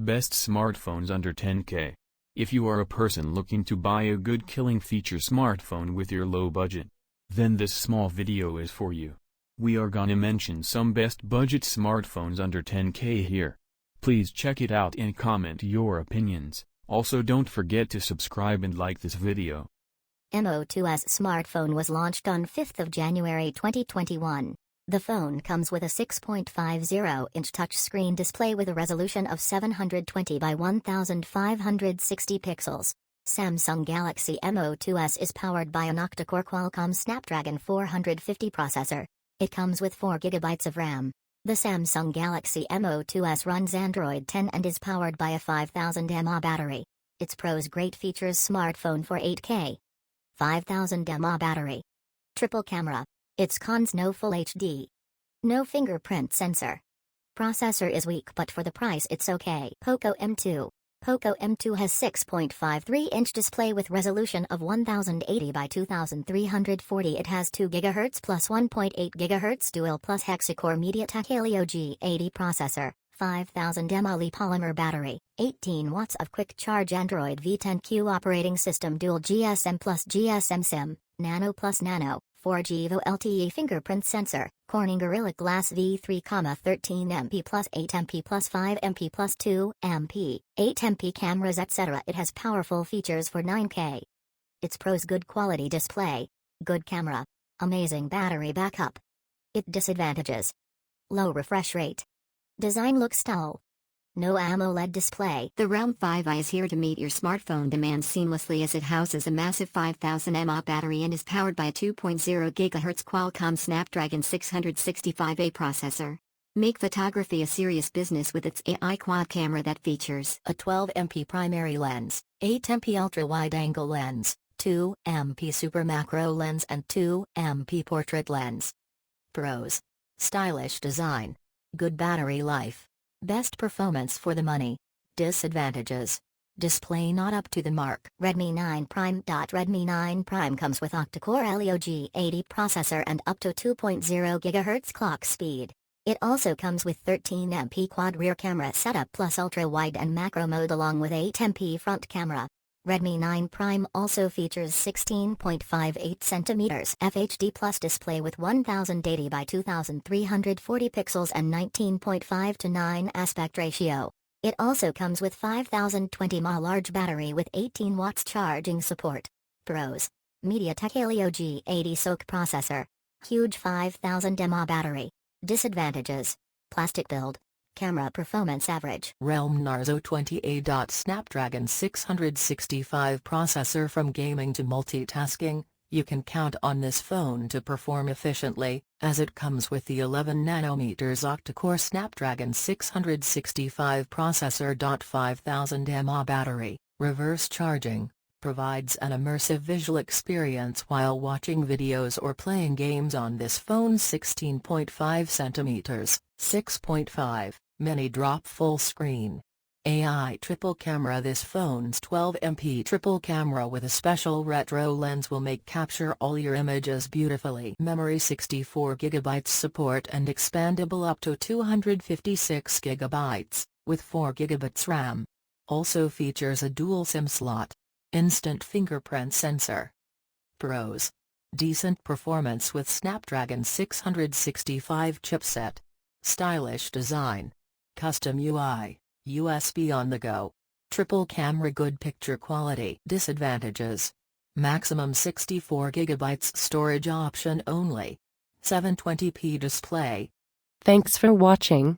Best smartphones under 10K. If you are a person looking to buy a good killing feature smartphone with your low budget, then this small video is for you. We are gonna mention some best budget smartphones under 10K here. Please check it out and comment your opinions. Also don't forget to subscribe and like this video. MO2S smartphone was launched on 5th of January 2021. The phone comes with a 6.50-inch touchscreen display with a resolution of 720 by 1560 pixels. Samsung Galaxy MO2S is powered by an octa-core Qualcomm Snapdragon 450 processor. It comes with 4 GB of RAM. The Samsung Galaxy MO2S runs Android 10 and is powered by a 5000 mAh battery. Its pros: great features, smartphone for 8K. 5000 mAh battery. Triple camera. Its cons: no Full HD. No fingerprint sensor. Processor is weak, but for the price it's okay. Poco M2. Poco M2 has 6.53-inch display with resolution of 1080 by 2340. It has 2 GHz plus 1.8 GHz dual plus hexacore MediaTek Helio G80 processor, 5000 mAh polymer battery, 18 watts of quick charge, Android V10Q operating system, dual GSM plus GSM SIM, Nano plus Nano, 4G VoLTE fingerprint sensor, Corning Gorilla Glass V3, 13 MP plus 8 MP plus 5 MP plus 2 MP, 8 MP cameras etc. It has powerful features for 9K. Its pros: good quality display, good camera, amazing battery backup. Its disadvantages: low refresh rate. Design looks dull. No AMOLED display. The Realm 5i is here to meet your smartphone demands seamlessly, as it houses a massive 5000 mAh battery and is powered by a 2.0 GHz Qualcomm Snapdragon 665A processor. Make photography a serious business with its AI quad camera that features a 12 MP primary lens, 8 MP ultra-wide-angle lens, 2 MP super macro lens and 2 MP portrait lens. Pros: stylish design, good battery life, best performance for the money. Disadvantages: display not up to the mark. Redmi 9 Prime. Redmi 9 Prime comes with octa-core Helio G80 processor and up to 2.0 GHz clock speed. It also comes with 13 MP quad rear camera setup plus ultra-wide and macro mode along with 8 MP front camera. Redmi 9 Prime also features 16.58 cm FHD plus display with 1080 by 2340 pixels and 19.5:9 aspect ratio. It also comes with 5020 mAh large battery with 18 watts charging support. Pros: MediaTek Helio G80 SoC processor, huge 5000 mAh battery. Disadvantages: plastic build. Camera performance average. Realme Narzo 20A. Snapdragon 665 processor. From gaming to multitasking, you can count on this phone to perform efficiently, as it comes with the 11nm octa-core Snapdragon 665 processor. 5000 mAh battery, reverse charging, provides an immersive visual experience while watching videos or playing games on this phone. 16.5 cm, 6.5. Mini drop full screen. AI triple camera. This phone's 12 MP triple camera with a special retro lens will make capture all your images beautifully. Memory: 64 GB support and expandable up to 256 GB, with 4 GB RAM. Also features a dual SIM slot. Instant fingerprint sensor. Pros: decent performance with Snapdragon 665 chipset. Stylish design. Custom UI, USB on the go. Triple camera, good picture quality. Disadvantages: maximum 64 GB storage option only. 720p display. Thanks for watching.